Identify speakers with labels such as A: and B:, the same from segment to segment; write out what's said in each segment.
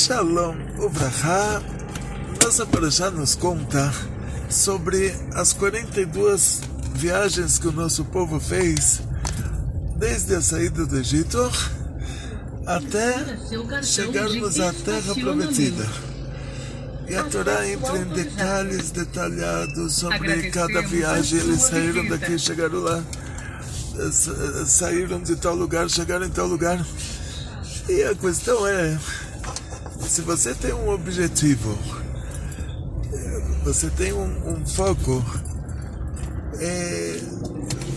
A: Shalom Uvrahá. Nossa parashá nos conta sobre as 42 viagens que o nosso povo fez desde a saída do Egito até chegarmos à Terra Prometida. E a Torá entra em detalhes detalhados sobre cada viagem. Eles saíram daqui, chegaram lá, saíram de tal lugar, chegaram em tal lugar. E a questão é, se você tem um objetivo, você tem um foco,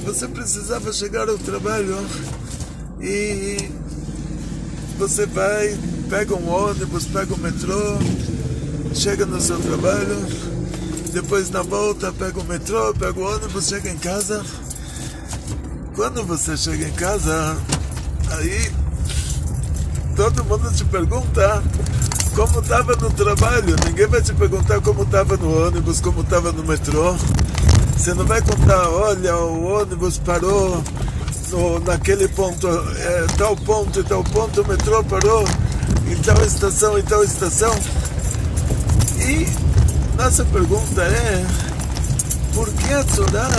A: você precisava chegar ao trabalho e você vai, pega um ônibus, pega um metrô, chega no seu trabalho, depois na volta pega o metrô, pega o ônibus, chega em casa. Quando você chega em casa, aí todo mundo te pergunta como estava no trabalho. Ninguém vai te perguntar como estava no ônibus, como estava no metrô. Você não vai contar, olha, o ônibus parou naquele ponto, tal ponto e tal ponto, o metrô parou em tal estação e tal estação. E nossa pergunta é, por que a Torá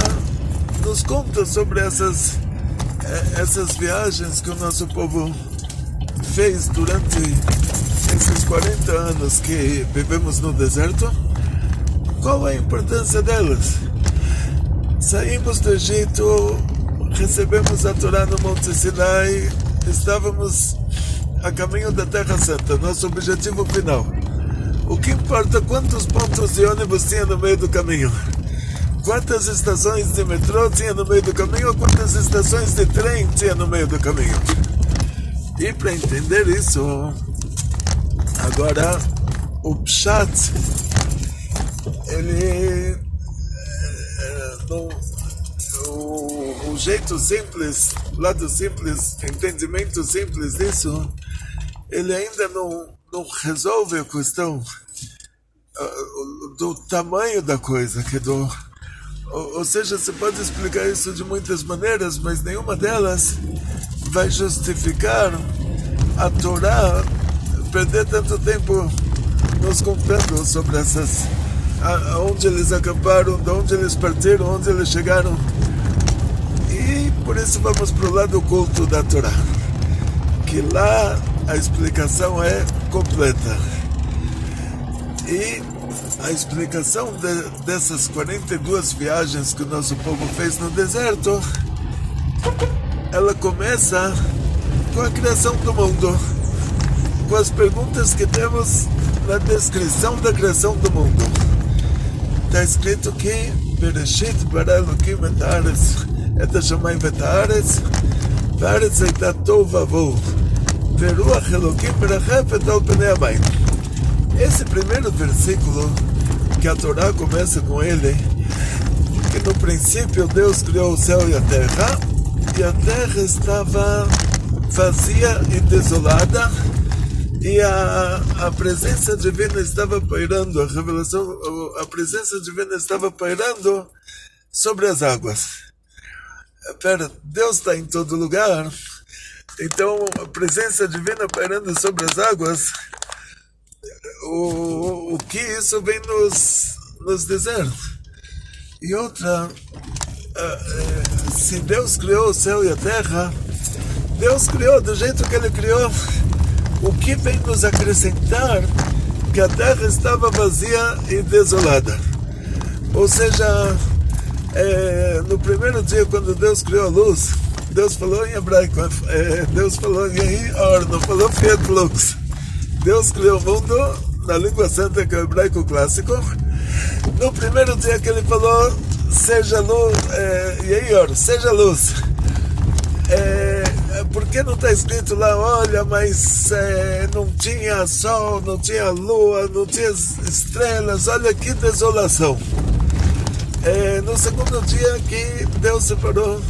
A: nos conta sobre essas viagens que o nosso povo fez durante esses 40 anos que vivemos no deserto? Qual a importância delas? Saímos do Egito, recebemos a Torá no Monte Sinai, estávamos a caminho da Terra Santa, nosso objetivo final. O que importa quantos pontos de ônibus tinha no meio do caminho? Quantas estações de metrô tinha no meio do caminho ou quantas estações de trem tinha no meio do caminho? E para entender isso, agora o Pshat, ele o jeito simples, o lado simples, entendimento simples disso, ele ainda não resolve a questão do tamanho da coisa, ou seja, você pode explicar isso de muitas maneiras, mas nenhuma delas vai justificar a Torá perder tanto tempo nos contando sobre essas, onde eles acamparam, de onde eles partiram, onde eles chegaram. E por isso vamos para o lado oculto da Torá, que lá a explicação é completa. E a explicação dessas 42 viagens que o nosso povo fez no deserto, ela começa com a criação do mundo, com as perguntas que temos na descrição da criação do mundo. Está escrito que Bereshit bara Elokim et haaretz et hashamayim v'et haaretz v'haaretz hayta tohu vavohu veruach Elokim merachefet al penei hamayim. Esse primeiro versículo, que a Torá começa com ele, que no princípio Deus criou o céu e a terra estava vazia e desolada, e a presença divina estava pairando, a presença divina estava pairando sobre as águas. Deus está em todo lugar, então a presença divina pairando sobre as águas, o que isso vem nos dizer? E outra, se Deus criou o céu e a terra, Deus criou do jeito que Ele criou. O que vem nos acrescentar que a terra estava vazia e desolada? Ou seja, no primeiro dia, quando Deus criou a luz, Deus falou em hebraico, Deus falou em Or, não falou Fiat Lux. Deus criou o mundo na língua santa, que é o hebraico clássico. No primeiro dia que Ele falou, seja luz, Yeor, seja luz. Por que não está escrito lá, olha, mas não tinha sol, não tinha lua, não tinha estrelas, olha que desolação. No segundo dia que Deus separou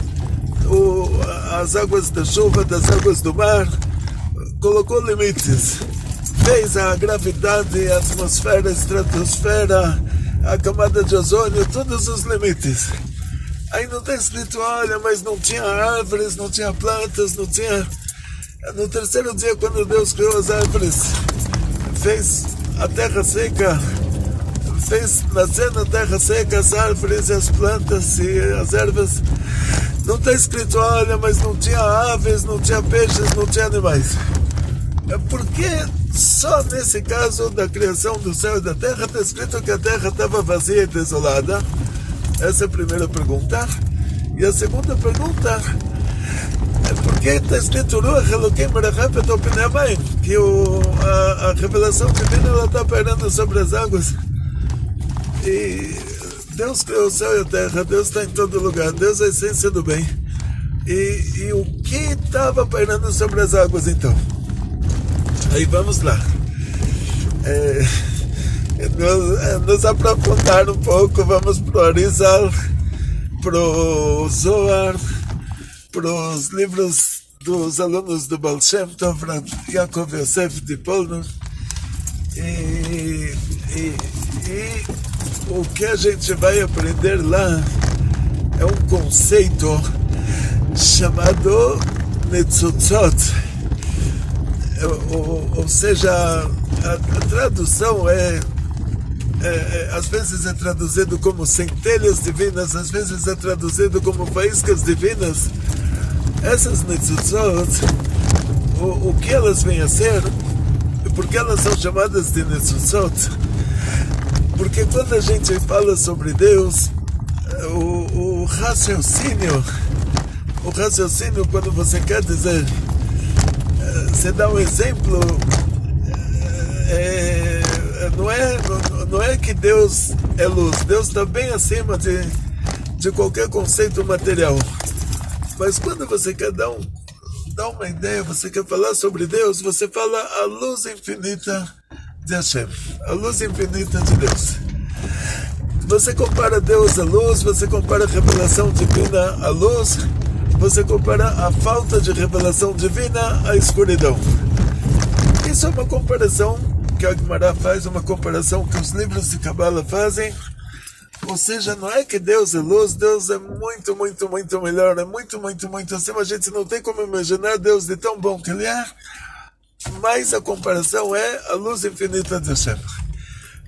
A: as águas da chuva das águas do mar, colocou limites, fez a gravidade, a atmosfera, a estratosfera, a camada de ozônio, todos os limites. Aí não está escrito, olha, mas não tinha árvores, não tinha plantas, não tinha... No terceiro dia, quando Deus criou as árvores, fez a terra seca, fez nascer na terra seca as árvores e as plantas e as ervas. Não está escrito, olha, mas não tinha aves, não tinha peixes, não tinha animais. Por que só nesse caso da criação do céu e da terra está escrito que a terra estava vazia e desolada? Essa é a primeira pergunta. E a segunda pergunta é por que está escrito Ruach Elokim merachepet al pnei hamayim, que a revelação divina está pairando sobre as águas. E Deus criou o céu e a terra, Deus está em todo lugar, Deus é a essência do bem. E o que estava pairando sobre as águas então? Aí vamos lá. Nos aprofundar um pouco, vamos pro Arizal, pro Zohar, pros livros dos alunos do Baal Shem Tov, Yaakov Yosef de Polno. E o que a gente vai aprender lá é um conceito chamado Netzutzot. Ou seja, a tradução às vezes é traduzido como centelhas divinas, às vezes é traduzido como faíscas divinas. Essas Netzutzot, o que elas vêm a ser, por que elas são chamadas de Netzutzot? Porque quando a gente fala sobre Deus, o raciocínio, quando você quer dizer, você dá um exemplo, não é que Deus é luz, Deus está bem acima de qualquer conceito material. Mas quando você quer dar uma ideia, você quer falar sobre Deus, você fala a luz infinita de Hashem, a luz infinita de Deus. Você compara Deus à luz, você compara a revelação divina à luz, você compara a falta de revelação divina à escuridão. Isso é uma comparação que a Gemara faz, uma comparação que os livros de Kabbalah fazem. Ou seja, não é que Deus é luz, Deus é muito, muito, muito melhor, é muito, muito, muito acima. A gente não tem como imaginar Deus de tão bom que Ele é, mas a comparação é a luz infinita de Hashem.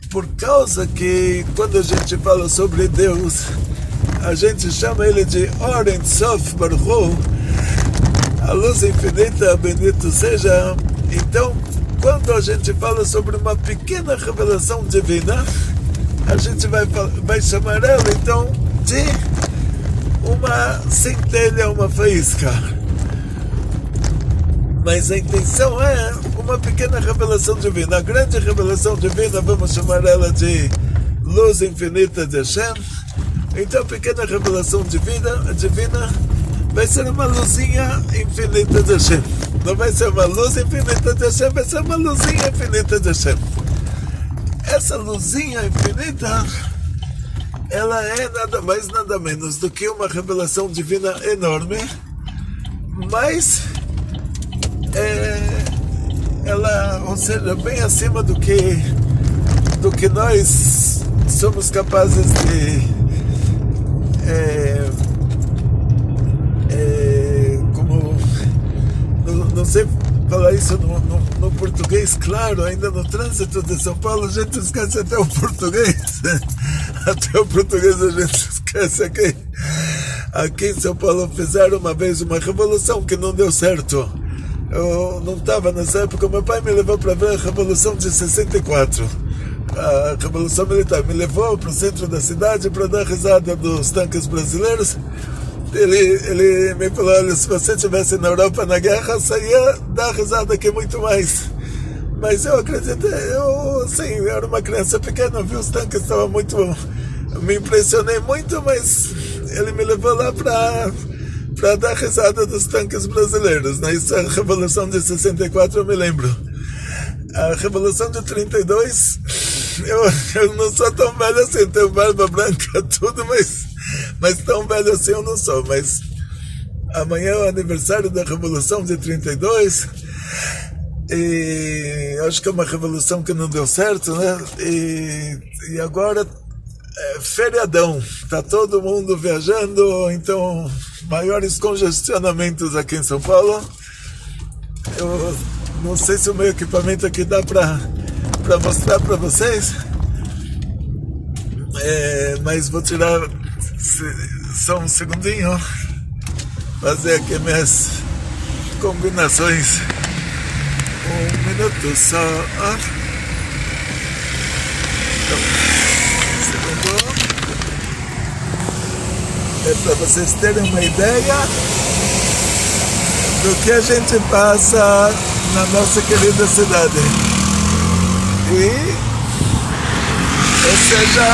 A: Por causa que quando a gente fala sobre Deus, a gente chama Ele de Or Ein Sof Baruch Hu, a luz infinita, bendito seja. Então, quando a gente fala sobre uma pequena revelação divina, a gente vai chamar ela então de uma centelha, uma faísca. Mas a intenção é uma pequena revelação divina. A grande revelação divina, vamos chamar ela de luz infinita de Hashem. Então a pequena revelação divina vai ser uma luzinha infinita de Hashem. Não vai ser uma luz infinita de Hashem, vai ser uma luzinha infinita de Hashem. Essa luzinha infinita, ela é nada mais, nada menos do que uma revelação divina enorme, mas ela, ou seja, bem acima do que nós somos capazes de como não sei falar isso no português, claro, ainda no trânsito de São Paulo a gente esquece até o português. Até o português a gente esquece. Aqui em São Paulo fizeram uma vez uma revolução que não deu certo. Eu não estava nessa época, meu pai me levou para ver a Revolução de 64. A Revolução Militar me levou para o centro da cidade para dar risada dos tanques brasileiros. Ele me falou, olha, se você estivesse na Europa na guerra, você ia dar risada aqui muito mais. Mas eu acredito, eu era uma criança pequena, vi os tanques, estava muito... Me impressionei muito, mas ele me levou lá para dar risada dos tanques brasileiros. Né? Isso é a Revolução de 64, eu me lembro. A Revolução de 32, eu não sou tão velho assim, tenho barba branca, tudo, mas tão velho assim eu não sou. Mas amanhã é o aniversário da Revolução de 32, e acho que é uma revolução que não deu certo, né? E agora é feriadão, tá todo mundo viajando, então maiores congestionamentos aqui em São Paulo. Eu não sei se o meu equipamento aqui dá para para mostrar para vocês, mas vou tirar só um segundinho, fazer aqui minhas combinações. Um minuto só. Então, segundo. É para vocês terem uma ideia do que a gente passa na nossa querida cidade. E, ou seja,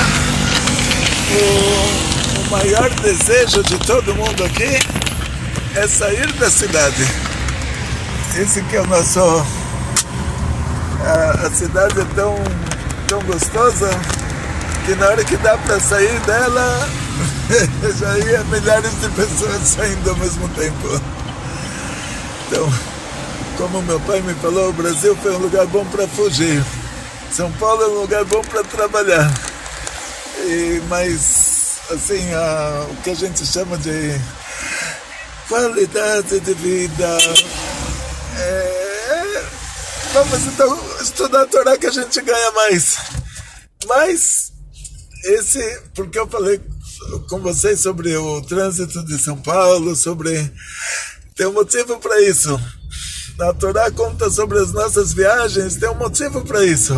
A: o maior desejo de todo mundo aqui é sair da cidade. Esse que é o nosso... A cidade é tão gostosa que na hora que dá para sair dela, já ia milhares de pessoas saindo ao mesmo tempo. Então, como meu pai me falou, o Brasil foi um lugar bom para fugir. São Paulo é um lugar bom para trabalhar. Mas, assim, o que a gente chama de qualidade de vida... Vamos então estudar a Torá que a gente ganha mais. Mas, porque eu falei com vocês sobre o trânsito de São Paulo, tem um motivo para isso. A Torá conta sobre as nossas viagens, tem um motivo para isso.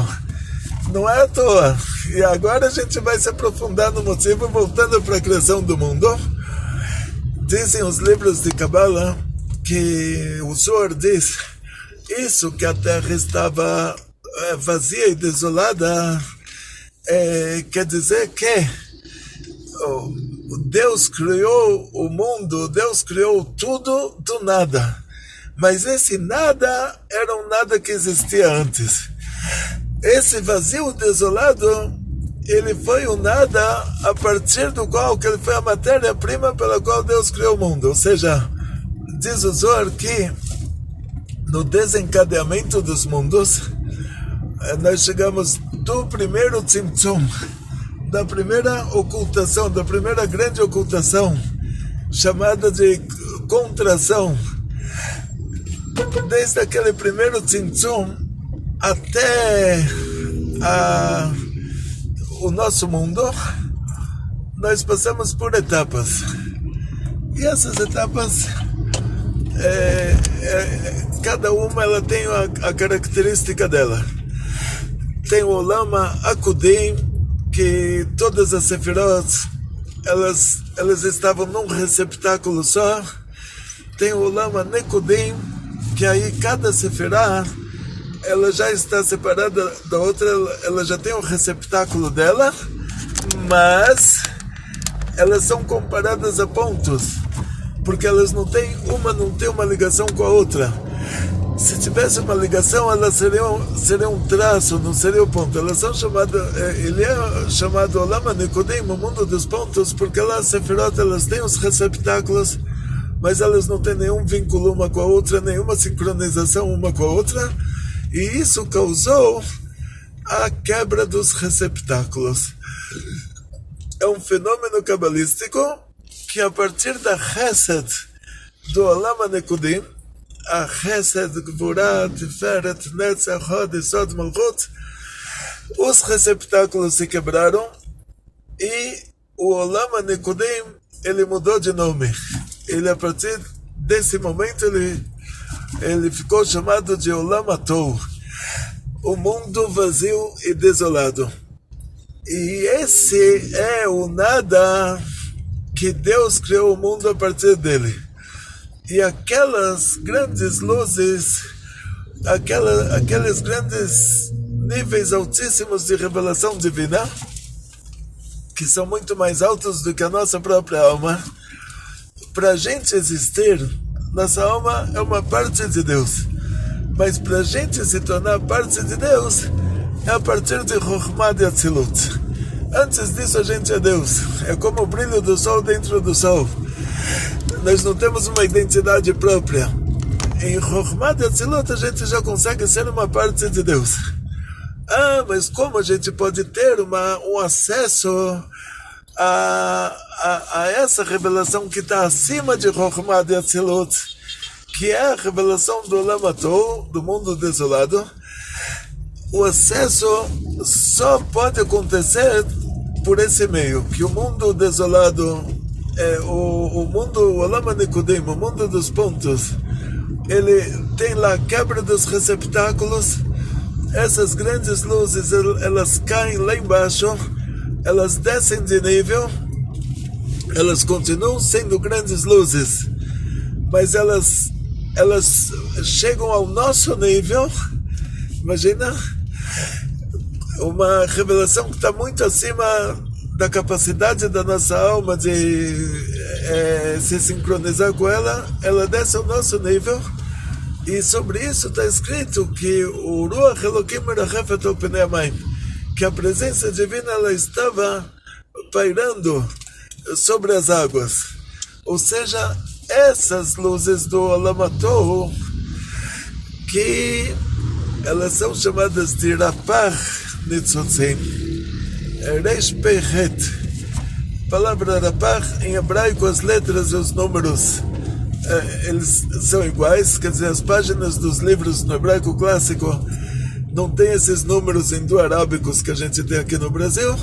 A: Não é à toa. E agora a gente vai se aprofundar no motivo, voltando para a criação do mundo. Dizem os livros de Kabbalah que o Zohar diz isso, que a terra estava vazia e desolada, quer dizer que Deus criou o mundo, Deus criou tudo do nada. Mas esse nada era um nada que existia antes. Esse vazio desolado, ele foi um nada a partir do qual que ele foi a matéria-prima pela qual Deus criou o mundo. Ou seja, diz o Zohar que no desencadeamento dos mundos, nós chegamos do primeiro tzimtzum, da primeira ocultação, da primeira grande ocultação, chamada de contração. Desde aquele primeiro tzimtzum até o nosso mundo, nós passamos por etapas. E essas etapas, cada uma ela tem a característica dela. Tem o Olam Akudim, que todas as sefirot, elas estavam num receptáculo só. Tem o Olam Nekudim, que aí cada sefirá, ela já está separada da outra, ela já tem um receptáculo dela, mas elas são comparadas a pontos, porque elas não tem uma ligação com a outra. Se tivesse uma ligação, elas seriam um traço, não seria um ponto. Elas são chamadas, ele é chamado Olam Nekudim, o mundo dos pontos, porque lá as sefirot, elas têm os receptáculos, mas elas não têm nenhum vínculo uma com a outra, nenhuma sincronização uma com a outra, e isso causou a quebra dos receptáculos. É um fenômeno cabalístico que a partir da Chesed do Olam Nekudim, a Chesed, Gvurah, Tiferet, Netzach, Hod, Yesod, Malchut, os receptáculos se quebraram e o Olam Nekudim, ele mudou de nome. Ele, a partir desse momento, ele ficou chamado de Olam Atou, o mundo vazio e desolado. E esse é o nada que Deus criou o mundo a partir dele. E aquelas grandes luzes, aqueles grandes níveis altíssimos de revelação divina, que são muito mais altos do que a nossa própria alma, para a gente existir, nossa alma é uma parte de Deus. Mas para a gente se tornar parte de Deus, é a partir de Chokhmah de Atzilut. Antes disso a gente é Deus. É como o brilho do sol dentro do sol. Nós não temos uma identidade própria. Em Chokhmah de Atzilut a gente já consegue ser uma parte de Deus. Mas como a gente pode ter um acesso a essa revelação que está acima de Chokhmah de Atzilut, que é a revelação do Olam Atou, do mundo desolado? o acesso só pode acontecer por esse meio, que o mundo desolado, o mundo, o Olam HaNikudim, o mundo dos pontos, ele tem lá a quebra dos receptáculos. Essas grandes luzes, elas caem lá embaixo, elas descem de nível, elas continuam sendo grandes luzes, mas elas chegam ao nosso nível. Imagina, uma revelação que está muito acima da capacidade da nossa alma de se sincronizar com ela. Ela desce ao nosso nível, e sobre isso está escrito que o Ruach Elokim merachefet al penei hamayim, que a presença divina ela estava pairando sobre as águas. Ou seja, essas luzes do Olam HaTohu, que elas são chamadas de Rapach Nitzotzim, Reish Pei Het. A palavra Rapach, em hebraico, as letras e os números, eles são iguais, quer dizer, as páginas dos livros no hebraico clássico não tem esses números indo-arábicos que a gente tem aqui no Brasil.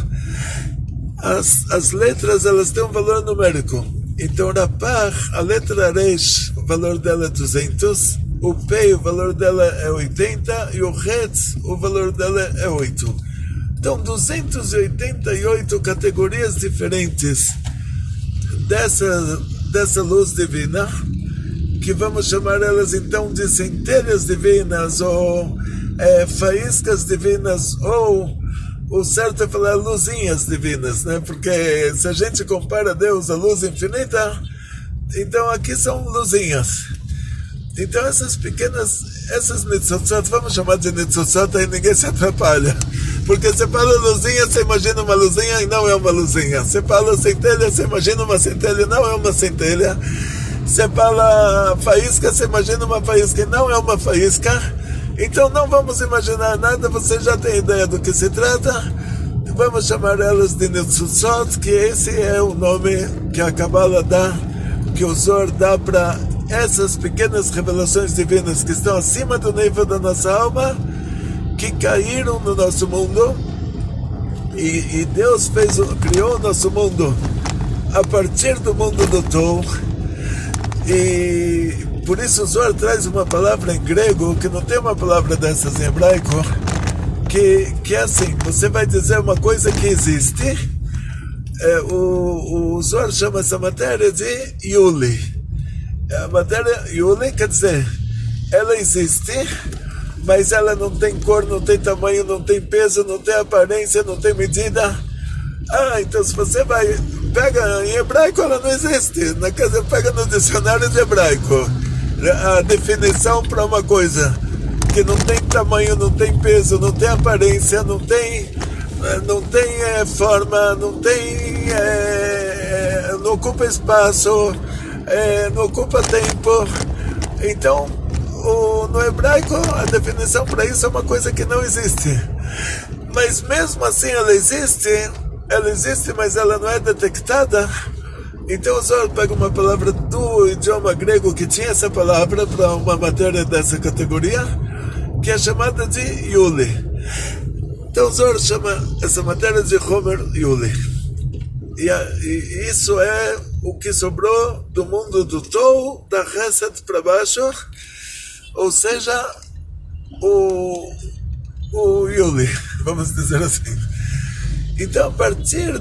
A: As letras, elas têm um valor numérico. Então, Rapach, a letra Reish, o valor dela é 200, o Pei, o valor dela é 80, e o Het, o valor dela é 8. Então, 288 categorias diferentes dessa luz divina, que vamos chamar elas então de centelhas divinas, ou faíscas divinas, ou o certo é falar luzinhas divinas, né? Porque se a gente compara a Deus, a luz infinita, então aqui são luzinhas. Então essas nitzotzot, vamos chamar de nitzotzot, aí ninguém se atrapalha. Porque você fala luzinha, você imagina uma luzinha e não é uma luzinha. Você fala centelha, você imagina uma centelha e não é uma centelha. Você fala faísca, você imagina uma faísca e não é uma faísca. Então não vamos imaginar nada, você já tem ideia do que se trata. Vamos chamar elas de nitzotzot, que esse é o nome que a Kabbalah dá, que o Zohar dá para essas pequenas revelações divinas que estão acima do nível da nossa alma, que caíram no nosso mundo, e Deus criou o nosso mundo a partir do mundo do Tohu. E por isso o Zohar traz uma palavra em grego, que não tem uma palavra dessas em hebraico, que é assim: você vai dizer uma coisa que existe, o Zohar chama essa matéria de Yuli. A matéria Yuli quer dizer, ela existe, mas ela não tem cor, não tem tamanho, não tem peso, não tem aparência, não tem medida. Então se você pega em hebraico, ela não existe. Na casa pega no dicionário de hebraico a definição para uma coisa que não tem tamanho, não tem peso, não tem aparência, não tem forma, não ocupa espaço, não ocupa tempo. Então, no hebraico, a definição para isso é uma coisa que não existe. Mas mesmo assim ela existe, mas ela não é detectada. Então o Zohar pega uma palavra do idioma grego que tinha essa palavra para uma matéria dessa categoria, que é chamada de Yuli. Então o Zohar chama essa matéria de Homer Yuli. E isso é o que sobrou do mundo do Tohu, da Chesed para baixo, ou seja, o Yuli, vamos dizer assim. Então, a partir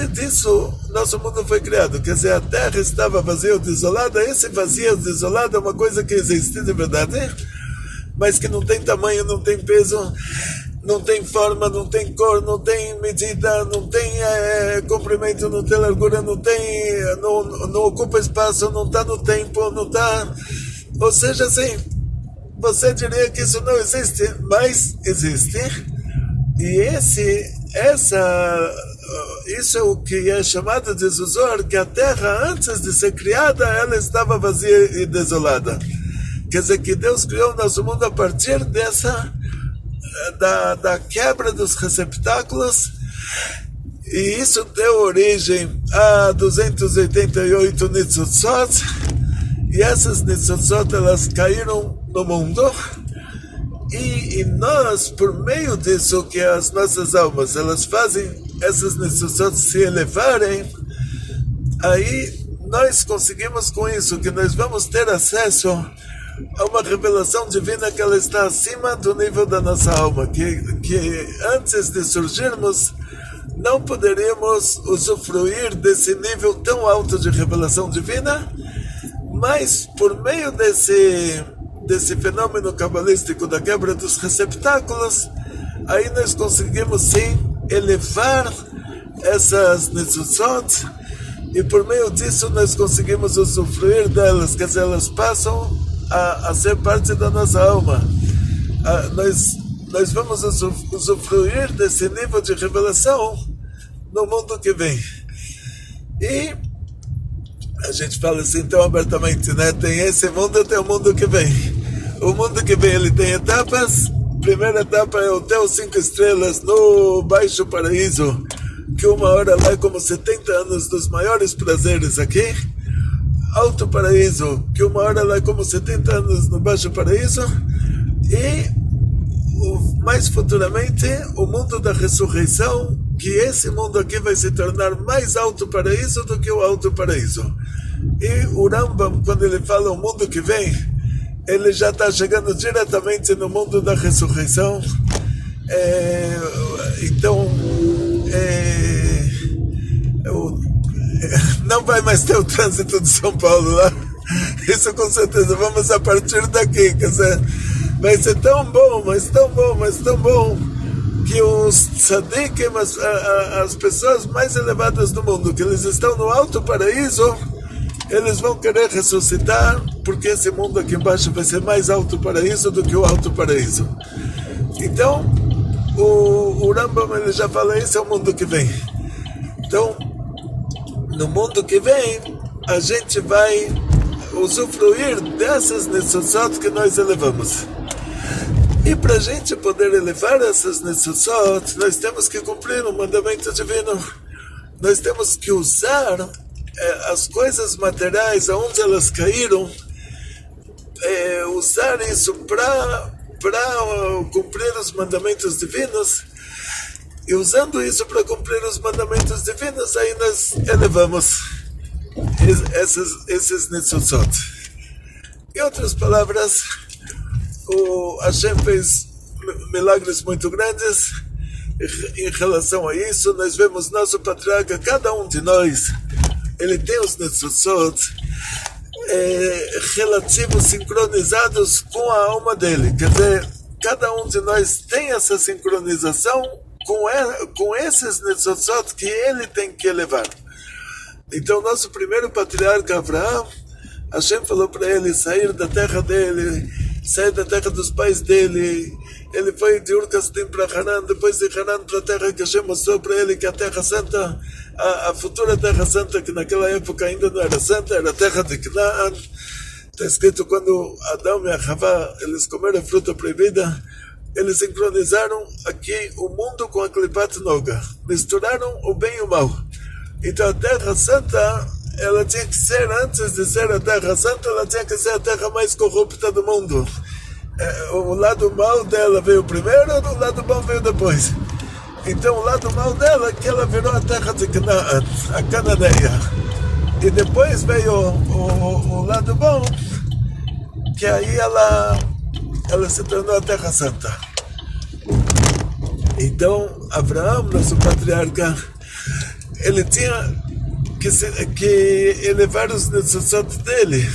A: disso, nosso mundo foi criado. Quer dizer, a Terra estava vazia, desolada. Esse vazio, desolado, é uma coisa que existe de verdade, mas que não tem tamanho, não tem peso, não tem forma, não tem cor, não tem medida, não tem comprimento, não tem largura, não ocupa espaço, não está no tempo, não está... Ou seja, assim, você diria que isso não existe, mas existe. E isso é o que é chamado de Zohar, que a Terra, antes de ser criada, ela estava vazia e desolada. Quer dizer, que Deus criou o nosso mundo a partir da quebra dos receptáculos, e isso deu origem a 288 nitzotzot, e essas nitzotzot, elas caíram no mundo, E nós, por meio disso que as nossas almas, elas fazem essas necessidades se elevarem, aí nós conseguimos com isso, que nós vamos ter acesso a uma revelação divina que ela está acima do nível da nossa alma, que antes de surgirmos, não poderíamos usufruir desse nível tão alto de revelação divina, mas por meio desse fenômeno cabalístico da quebra dos receptáculos, aí nós conseguimos sim elevar essas netzutzot, e por meio disso nós conseguimos usufruir delas, quer dizer, elas passam a ser parte da nossa alma. Nós vamos usufruir desse nível de revelação no mundo que vem. E a gente fala assim tão abertamente, né? Tem esse mundo e tem o mundo que vem. O mundo que vem, ele tem etapas. Primeira etapa é o hotel 5 estrelas no Baixo Paraíso, que uma hora lá é como 70 anos dos maiores prazeres aqui. Alto Paraíso, que uma hora lá é como 70 anos no Baixo Paraíso. E mais futuramente o mundo da ressurreição, que esse mundo aqui vai se tornar mais alto paraíso do que o alto paraíso. E o Rambam, quando ele fala o mundo que vem, ele já está chegando diretamente no mundo da ressurreição. Então não vai mais ter o trânsito de São Paulo lá. Isso com certeza, vamos a partir daqui, quer dizer, vai ser tão bom, mas tão bom, mas tão bom, que os tzadikim, as pessoas mais elevadas do mundo, que eles estão no alto paraíso, eles vão querer ressuscitar, porque esse mundo aqui embaixo vai ser mais alto paraíso do que o alto paraíso. Então, o Rambam, ele já fala, esse é o mundo que vem. Então, no mundo que vem, a gente vai usufruir dessas netzutzot que nós elevamos. E para a gente poder elevar essas netzutzot, nós temos que cumprir um mandamento divino. Nós temos que usar as coisas materiais, aonde elas caíram, usar isso para cumprir os mandamentos divinos. E usando isso para cumprir os mandamentos divinos, aí nós elevamos esses netzutzot. Em outras palavras, o Hashem fez milagres muito grandes em relação a isso. Nós vemos nosso patriarca, cada um de nós, ele tem os netzutzot relativos, sincronizados com a alma dele. Quer dizer, cada um de nós tem essa sincronização com esses netzutzot que ele tem que elevar. Então, nosso primeiro patriarca, Abraão, Hashem falou para ele sair da terra dele, sair da terra dos pais dele. Ele foi de Ur Kasdim para Haran, depois de Haran para a terra que Hashem mostrou para ele, que a terra santa, a futura terra santa, que naquela época ainda não era santa, era a terra de Canaan. Está escrito, quando Adão e Havá, eles comeram a fruta proibida, eles sincronizaram aqui o mundo com a Klipat Noga, misturaram o bem e o mal. Então a terra santa, ela tinha que ser, antes de ser a terra santa, ela tinha que ser a terra mais corrupta do mundo. O lado mal dela veio primeiro, o lado bom veio depois. Então o lado mal dela é que ela virou a terra de Canaan, a Cananeia. E depois veio o lado bom, que aí ela se tornou a terra santa. Então Abraão, nosso patriarca, ele tinha que elevar os netzutzot dele.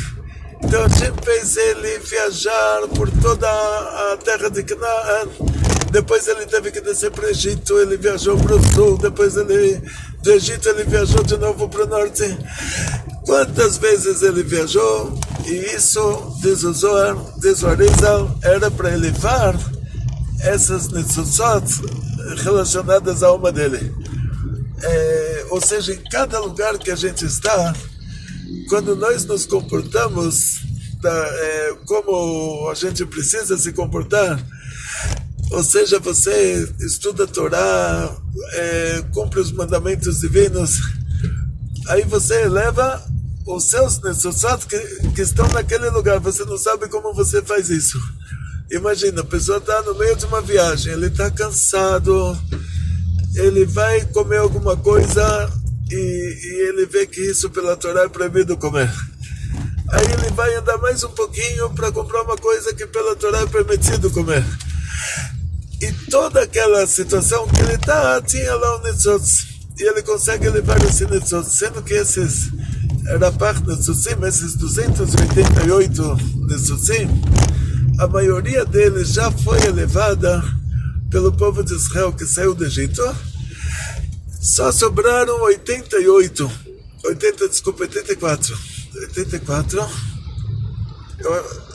A: Então a gente fez ele viajar por toda a terra de Canaã. Depois ele teve que descer para o Egito, ele viajou para o sul. Depois do Egito ele viajou de novo para o norte. Quantas vezes ele viajou? E isso, diz o Zohar, diz o Arizal, era para elevar essas netzutzot relacionadas à alma dele. Ou seja, em cada lugar que a gente está, quando nós nos comportamos como a gente precisa se comportar, ou seja, você estuda a Torá, cumpre os mandamentos divinos, aí você eleva os seus netzutzot que estão naquele lugar. Você não sabe como você faz isso. Imagina, a pessoa está no meio de uma viagem, ele está cansado, ele vai comer alguma coisa e ele vê que isso pela Torá é proibido comer. Aí ele vai andar mais um pouquinho para comprar uma coisa que pela Torá é permitido comer. E toda aquela situação que ele está, tinha lá o Nitzotz. E ele consegue levar esse Nitzotz, sendo que esses Rapach Nitzotzim, esses 288 Nitzotzim, a maioria deles já foi elevada pelo povo de Israel que saiu do Egito. Só sobraram 84. 84.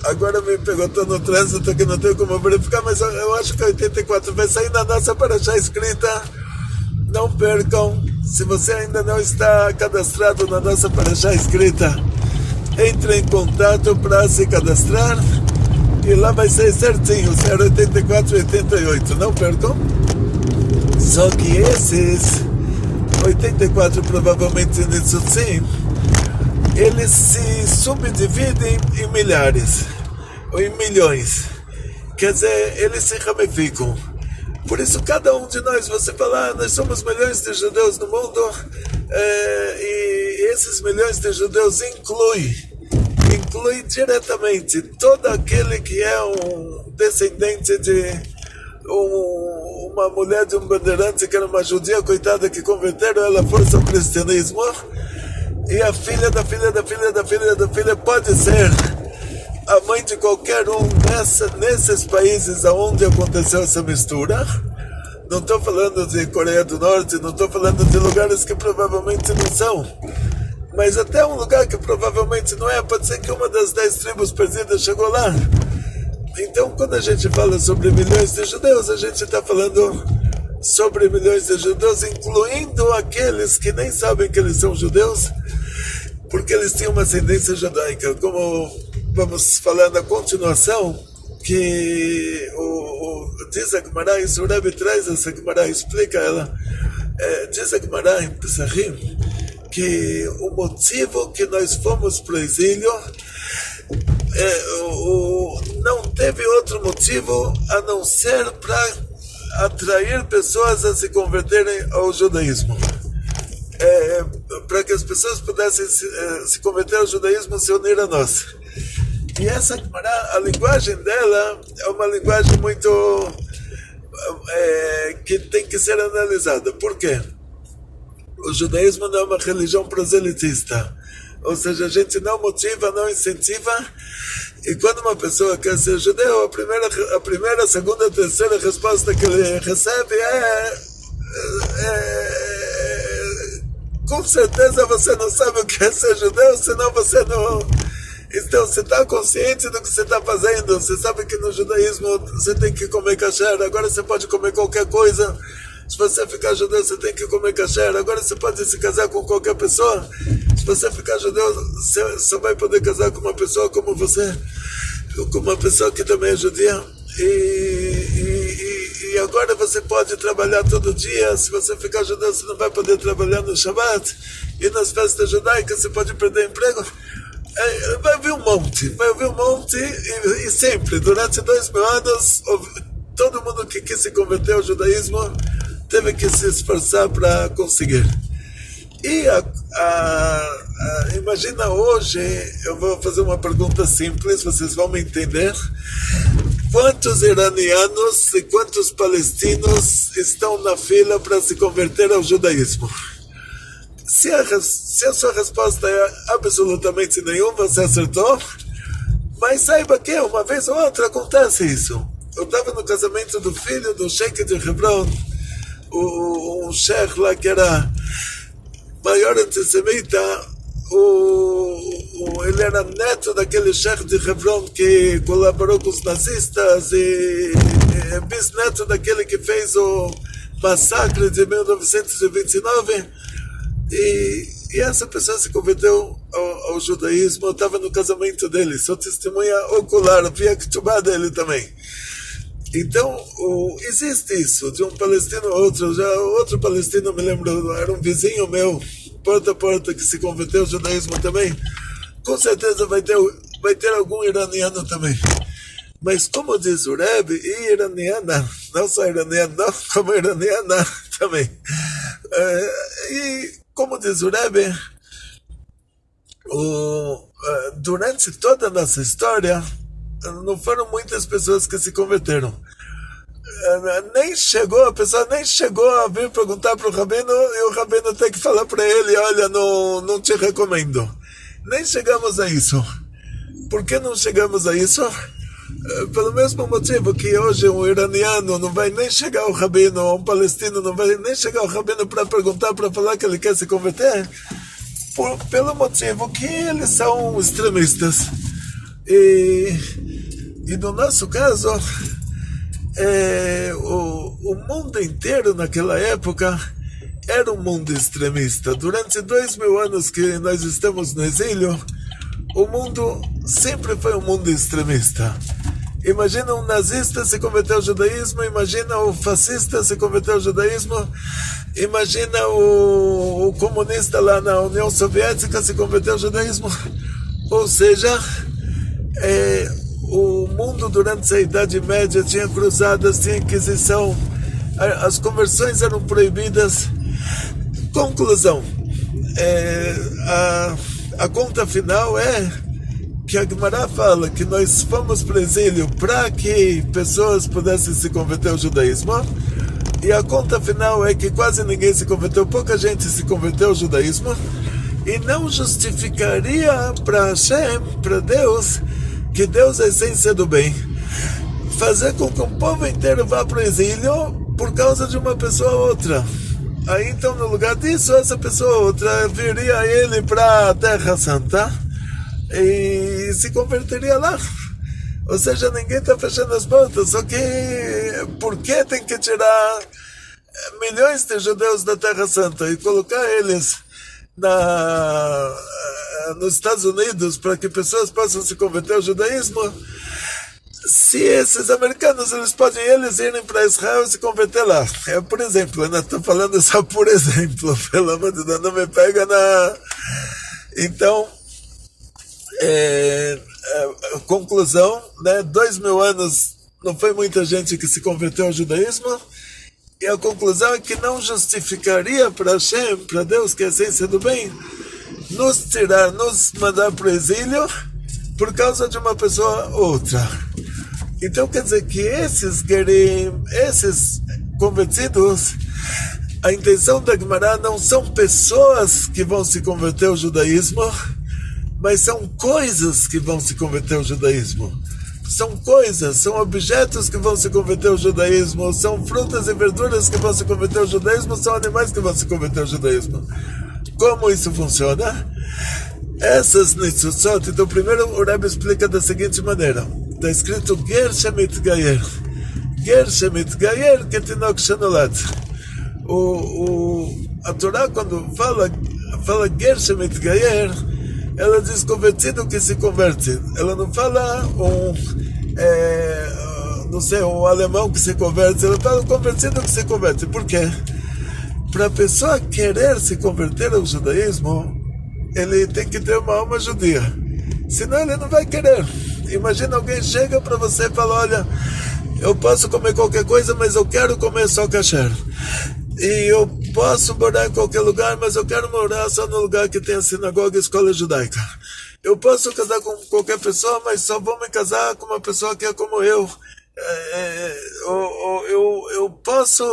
A: Agora me pegou, estou no trânsito que não tenho como verificar, mas eu acho que 84 vai sair na nossa paraxá escrita. Não percam, se você ainda não está cadastrado na nossa paraxá escrita, entre em contato para se cadastrar e lá vai ser certinho, 84 e 88, não percam. Só que esses 84 provavelmente Nitzotzim, eles se subdividem em milhares ou em milhões, quer dizer, eles se ramificam. Por isso cada um de nós, você fala, nós somos milhões de judeus no mundo, e esses milhões de judeus inclui diretamente todo aquele que é um descendente de uma mulher de um bandeirante que era uma judia coitada que converteram ela à força ao cristianismo, e a filha da filha da filha da filha da filha pode ser a mãe de qualquer um nesses países onde aconteceu essa mistura. Não estou falando de Coreia do Norte, não estou falando de lugares que provavelmente não são, mas até um lugar que provavelmente não é, pode ser que uma das 10 tribos perdidas chegou lá. Então, quando a gente fala sobre milhões de judeus, a gente está falando sobre milhões de judeus, incluindo aqueles que nem sabem que eles são judeus, porque eles tinham uma ascendência judaica. Como vamos falar na continuação, que diz a Gemara, isso o Rebbe traz essa Gemara, explica ela, diz a Gemara em Pesachim, que o motivo que nós fomos para o exílio não teve outro motivo a não ser para atrair pessoas a se converterem ao judaísmo. Para que as pessoas pudessem se converter ao judaísmo, se unir a nós. E essa Gemara, a linguagem dela é uma linguagem muito que tem que ser analisada. Por quê? O judaísmo não é uma religião proselitista, ou seja, a gente não motiva, não incentiva, e quando uma pessoa quer ser judeu, a primeira, segunda, terceira resposta que ele recebe com certeza você não sabe o que é ser judeu, senão você não... Então, você está consciente do que você está fazendo, você sabe que no judaísmo você tem que comer kasher, agora você pode comer qualquer coisa. Se você ficar judeu, você tem que comer kasher. Agora você pode se casar com qualquer pessoa. Se você ficar judeu, você só vai poder casar com uma pessoa como você, com uma pessoa que também é judia. E agora você pode trabalhar todo dia. Se você ficar judeu, você não vai poder trabalhar no Shabbat. E nas festas judaicas você pode perder emprego. Vai ouvir um monte e sempre, durante 2000 anos, todo mundo que quis se converter ao judaísmo teve que se esforçar para conseguir. E imagina hoje, eu vou fazer uma pergunta simples, vocês vão me entender. Quantos iranianos e quantos palestinos estão na fila para se converter ao judaísmo? Se a sua resposta é absolutamente nenhuma, você acertou. Mas saiba que uma vez ou outra acontece isso. Eu estava no casamento do filho do Sheikh de Hebron, um Sheikh lá que era maior antissemita. Ele era neto daquele Sheikh de Hebron que colaborou com os nazistas e bisneto daquele que fez o massacre de 1929. E essa pessoa se converteu ao judaísmo. Eu estava no casamento dele, sou testemunha ocular, vi a ketubá dele também. Então, existe isso, de um palestino a outro. Outro palestino, me lembro, era um vizinho meu, porta a porta, que se converteu ao judaísmo também. Com certeza vai ter algum iraniano também. Mas como diz o Rebbe, e iraniana, não só iraniana, não, como iraniana também. E como diz o Rebbe, durante toda a nossa história, não foram muitas pessoas que se converteram. A pessoa nem chegou a vir perguntar para o Rabino e o Rabino tem que falar para ele, olha, não te recomendo. Nem chegamos a isso. Por que não chegamos a isso? Pelo mesmo motivo que hoje um iraniano não vai nem chegar ao Rabino, um palestino não vai nem chegar ao Rabino para perguntar, para falar que ele quer se converter, pelo motivo que eles são extremistas. E no nosso caso, o mundo inteiro naquela época era um mundo extremista. Durante 2000 anos que nós estamos no exílio, o mundo sempre foi um mundo extremista. Imagina um nazista se converter ao judaísmo, imagina o fascista se converter ao judaísmo, imagina o comunista lá na União Soviética se converter ao judaísmo. Ou seja, o mundo durante a Idade Média tinha cruzadas, tinha Inquisição, as conversões eram proibidas. Conclusão, a conta final é que a Gemara fala que nós fomos para o exílio para que pessoas pudessem se converter ao judaísmo, e a conta final é que quase ninguém se converteu, pouca gente se converteu ao judaísmo, e não justificaria para Hashem, para Deus, que Deus é a essência do bem, fazer com que o povo inteiro vá para o exílio por causa de uma pessoa ou outra. Aí então, no lugar disso, essa pessoa ou outra viria ele para a Terra Santa e se converteria lá. Ou seja, ninguém está fechando as portas. Só que por que tem que tirar milhões de judeus da Terra Santa e colocar eles nos Estados Unidos para que pessoas possam se converter ao judaísmo, se esses americanos eles podem irem para Israel e se converter lá? Por exemplo, eu não estou falando só por exemplo, pelo amor de Deus, não me pega na... Então, conclusão, 2000 anos não foi muita gente que se converteu ao judaísmo, e a conclusão é que não justificaria para Hashem, para Deus, que é a essência do bem, nos mandar para o exílio por causa de uma pessoa ou outra. Então quer dizer que esses convertidos, a intenção da Gemara não são pessoas que vão se converter ao judaísmo, mas são coisas que vão se converter ao judaísmo. São coisas, são objetos que vão se converter ao judaísmo, são frutas e verduras que vão se converter ao judaísmo, são animais que vão se converter ao judaísmo. Como isso funciona? Essas nitzutzot, então primeiro o Rebbe explica da seguinte maneira. Está escrito Ger Shemitgayer. Ger Shemitgayer Ketinok Shenolad. A Torá, quando fala Ger Shemitgayer, ela diz convertido que se converte. Ela não fala um alemão que se converte. Ela fala um convertido que se converte. Por quê? Para a pessoa querer se converter ao judaísmo, ele tem que ter uma alma judia. Senão ele não vai querer. Imagina alguém chega para você e fala, olha, eu posso comer qualquer coisa, mas eu quero comer só kasher. E eu posso morar em qualquer lugar, mas eu quero morar só no lugar que tem a sinagoga e escola judaica. Eu posso casar com qualquer pessoa, mas só vou me casar com uma pessoa que é como eu. Eu posso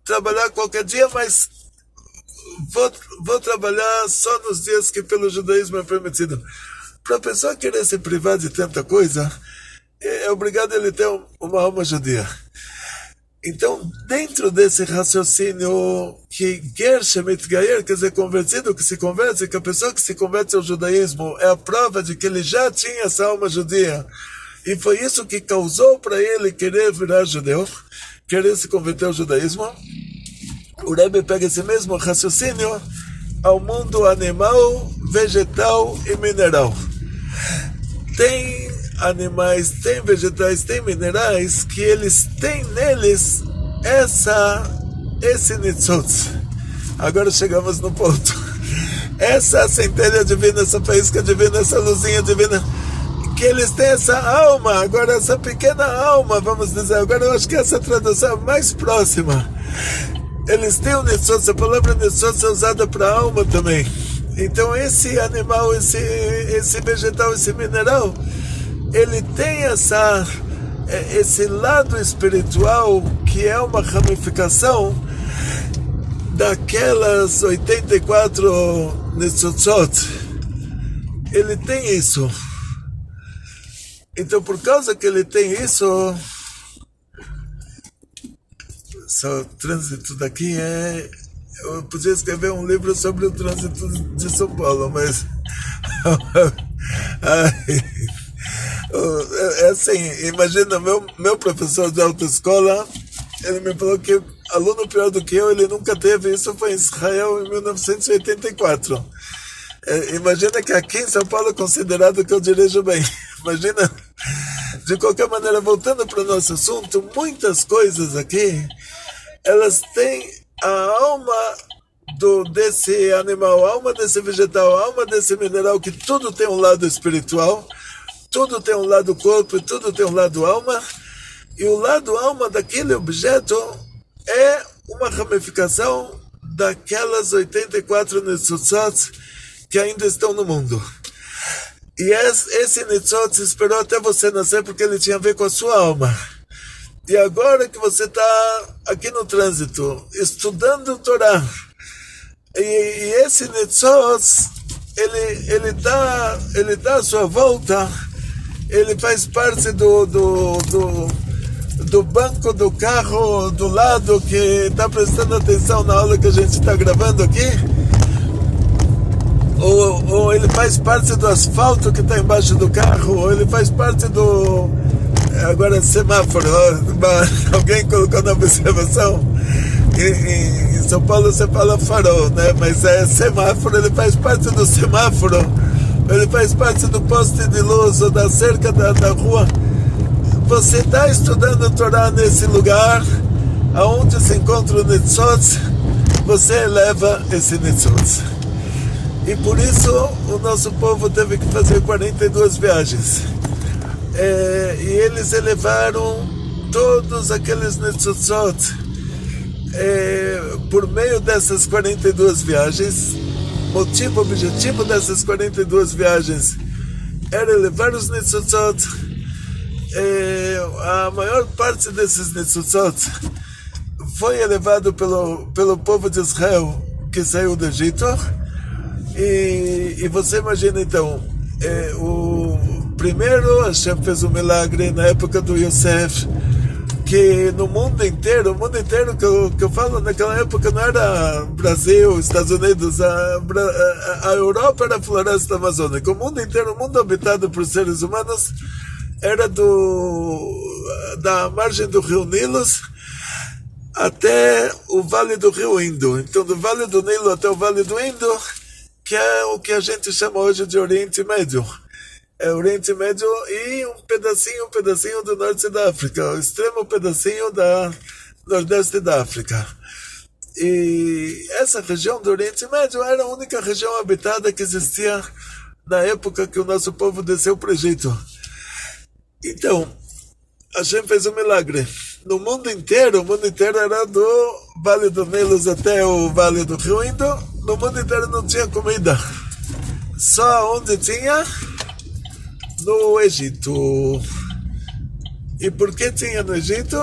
A: trabalhar qualquer dia, mas vou trabalhar só nos dias que pelo judaísmo é permitido. Para a pessoa querer se privar de tanta coisa, é obrigado ele ter uma alma judia. Então, dentro desse raciocínio que Ger Shemitgayer, quer dizer, convertido que se converte, que a pessoa que se converte ao judaísmo é a prova de que ele já tinha essa alma judia, e foi isso que causou para ele querer virar judeu, querer se converter ao judaísmo. O Rebbe pega esse mesmo raciocínio ao mundo animal, vegetal e mineral. Tem animais, tem vegetais, tem minerais que eles têm neles esse nitzotz. Agora chegamos no ponto. Essa centelha divina, essa faísca divina, essa luzinha divina que eles têm essa alma, agora essa pequena alma, vamos dizer, agora eu acho que essa tradução é mais próxima. Eles têm o Nitzotz, a palavra Nitzotz é usada para alma também. Então esse animal, esse vegetal, esse mineral, ele tem esse lado espiritual que é uma ramificação daquelas 84 Nitzotzot. Ele tem isso. Então, por causa que ele tem isso, só o trânsito daqui eu podia escrever um livro sobre o trânsito de São Paulo, mas é assim, imagina, meu professor de autoescola, ele me falou que aluno pior do que eu, ele nunca teve, isso foi em Israel em 1984. Imagina que aqui em São Paulo é considerado que eu dirijo bem. Imagina, de qualquer maneira, voltando para o nosso assunto, muitas coisas aqui, elas têm a alma desse animal, a alma desse vegetal, a alma desse mineral, que tudo tem um lado espiritual, tudo tem um lado corpo e tudo tem um lado alma, e o lado alma daquele objeto é uma ramificação daquelas 84 Nitzotzot que ainda estão no mundo. E esse Nitzotz esperou até você nascer porque ele tinha a ver com a sua alma. E agora que você está aqui no trânsito, estudando o Torá, e esse Nitzotz, ele tá à sua volta, ele faz parte do banco do carro do lado que está prestando atenção na aula que a gente está gravando aqui, ou ele faz parte do asfalto que está embaixo do carro, ou ele faz parte do... Agora semáforo, alguém colocou na observação, em São Paulo você fala farol, né? Mas é semáforo, ele faz parte do semáforo, ele faz parte do poste de luz ou da cerca da rua. Você está estudando a Torá nesse lugar, aonde se encontra o Nitzotz, você eleva esse Nitzotz. E por isso o nosso povo teve que fazer 42 viagens. E eles elevaram todos aqueles Nitzotzot por meio dessas 42 viagens. Objetivo dessas 42 viagens era elevar os Nitzotzot. A maior parte desses Nitzotzot foi elevado pelo povo de Israel que saiu do Egito. E você imagina então, primeiro Hashem fez um milagre na época do Yosef, que no mundo inteiro que eu falo naquela época não era Brasil, Estados Unidos, a Europa era a floresta amazônica, o mundo inteiro, o mundo habitado por seres humanos, era da margem do rio Nilo até o vale do rio Indo. Então do vale do Nilo até o vale do Indo, que é o que a gente chama hoje de Oriente Médio. É Oriente Médio e um pedacinho do norte da África, o extremo pedacinho da nordeste da África. E essa região do Oriente Médio era a única região habitada que existia na época que o nosso povo desceu para o Egito. Então, Hashem fez um milagre. No mundo inteiro, o mundo inteiro era do Vale do Nilo até o Vale do Rio Indo, no mundo inteiro não tinha comida. Só onde tinha? No Egito. E por que tinha no Egito?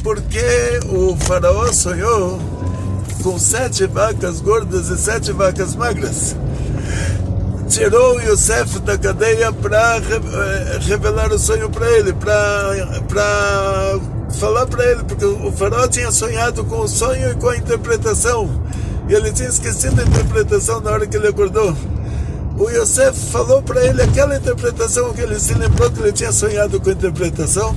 A: Porque o faraó sonhou com 7 vacas gordas e 7 vacas magras. Tirou Yosef da cadeia para revelar o sonho para ele, para falar para ele, porque o faraó tinha sonhado com o sonho e com a interpretação, e ele tinha esquecido a interpretação na hora que ele acordou. O Yosef falou para ele aquela interpretação que ele se lembrou que ele tinha sonhado com a interpretação.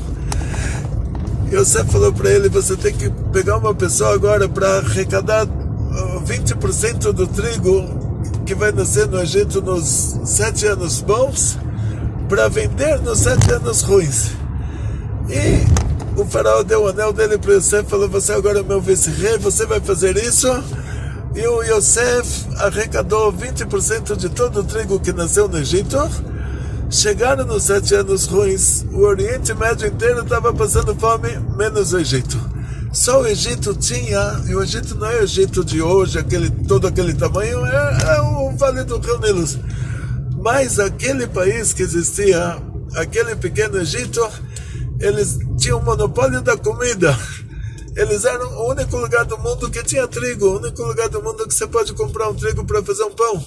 A: Yosef falou para ele: você tem que pegar uma pessoa agora para arrecadar 20% do trigo que vai nascer no Egito nos 7 anos bons, para vender nos 7 anos ruins. E o faraó deu o anel dele para Yosef e falou: você agora é meu vice-rei, você vai fazer isso. E o Yosef arrecadou 20% de todo o trigo que nasceu no Egito Chegaram nos 7 anos ruins, o Oriente Médio inteiro estava passando fome, menos o Egito. Só o Egito tinha, e o Egito não é o Egito de hoje, todo aquele tamanho, é o Vale do Rio Nilo. Mas aquele país que existia, aquele pequeno Egito, eles tinham o monopólio da comida. Eles eram o único lugar do mundo que tinha trigo, o único lugar do mundo que você pode comprar um trigo para fazer um pão.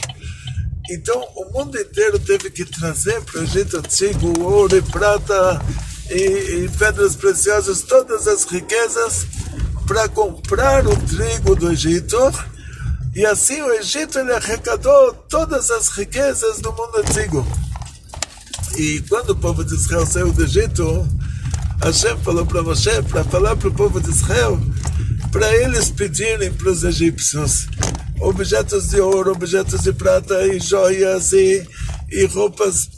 A: Então, o mundo inteiro teve que trazer para o Egito Antigo ouro e prata e pedras preciosas, todas as riquezas, para comprar o trigo do Egito. E assim o Egito ele arrecadou todas as riquezas do mundo antigo. E quando o povo de Israel saiu do Egito, Hashem falou para Moshe, para falar para o povo de Israel, para eles pedirem para os egípcios objetos de ouro, objetos de prata e joias e roupas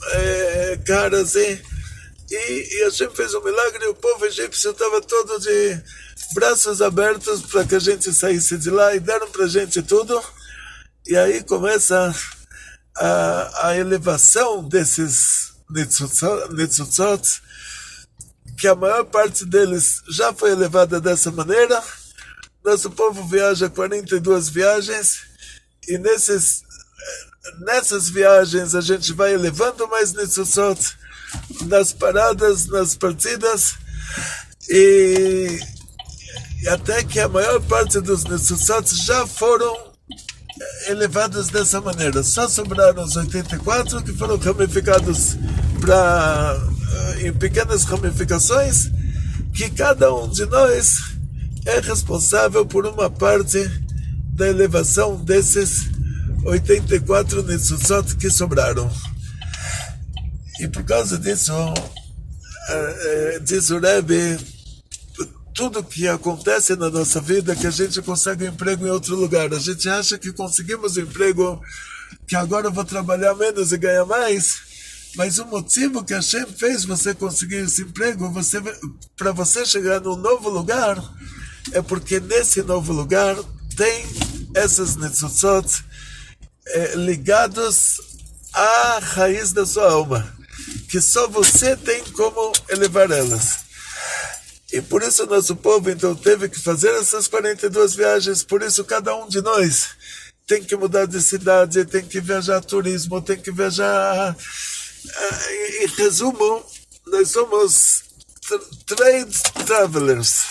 A: caras e Hashem fez um milagre e o povo egípcio estava todo de braços abertos para que a gente saísse de lá e deram para a gente tudo. E aí começa a elevação desses Netzutzot, que a maior parte deles já foi elevada dessa maneira. Nosso povo viaja 42 viagens e nessas viagens a gente vai elevando mais Netzutzot nas paradas, nas partidas e até que a maior parte dos Netzutzot já foram elevados dessa maneira. Só sobraram os 84 que foram ramificados em pequenas ramificações, que cada um de nós é responsável por uma parte da elevação desses 84 Netzutzot que sobraram. E por causa disso, diz o Rebbe, tudo que acontece na nossa vida, que a gente consegue um emprego em outro lugar. A gente acha que conseguimos um emprego, que agora eu vou trabalhar menos e ganhar mais. Mas o motivo que Hashem fez você conseguir esse emprego, para você chegar num novo lugar, é porque nesse novo lugar tem essas Netzutzot ligados à raiz da sua alma, que só você tem como elevar elas. E por isso nosso povo então teve que fazer essas 42 viagens, por isso cada um de nós tem que mudar de cidade, tem que viajar turismo, tem que viajar... Em resumo, nós somos trade travelers,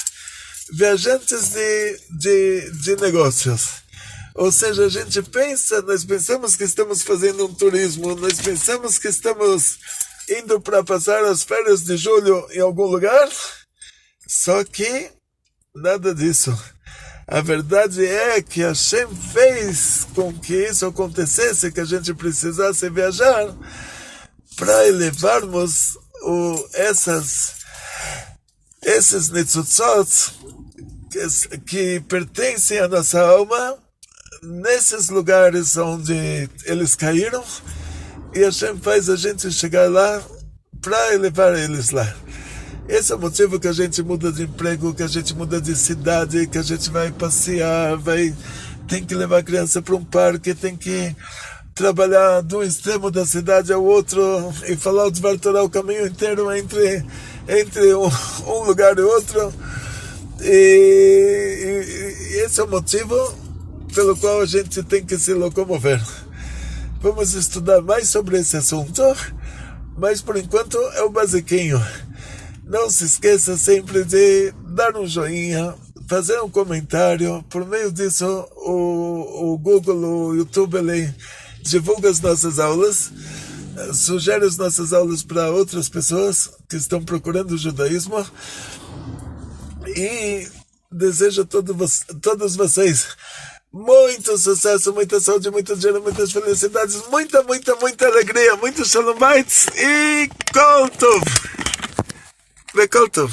A: viajantes de negócios. Ou seja, nós pensamos que estamos fazendo um turismo, nós pensamos que estamos indo para passar as férias de julho em algum lugar, só que nada disso. A verdade é que Hashem fez com que isso acontecesse, que a gente precisasse viajar, para elevarmos esses Netzutzot que pertencem à nossa alma nesses lugares onde eles caíram, e Hashem faz a gente chegar lá para elevar eles lá. Esse é o motivo que a gente muda de emprego, que a gente muda de cidade, que a gente vai passear, tem que levar a criança para um parque, tem que trabalhar de um extremo da cidade ao outro e falar o Dvar Torah o caminho inteiro entre um lugar e outro. E esse é o motivo pelo qual a gente tem que se locomover. Vamos estudar mais sobre esse assunto, mas por enquanto é o basiquinho. Não se esqueça sempre de dar um joinha, fazer um comentário. Por meio disso, o Google, o YouTube, ele divulga as nossas aulas, sugere as nossas aulas para outras pessoas que estão procurando o judaísmo, e desejo a todos vocês muito sucesso, muita saúde, muito dinheiro, muitas felicidades, muita alegria, muito shalom bayit e kol tov. Ve kol tov.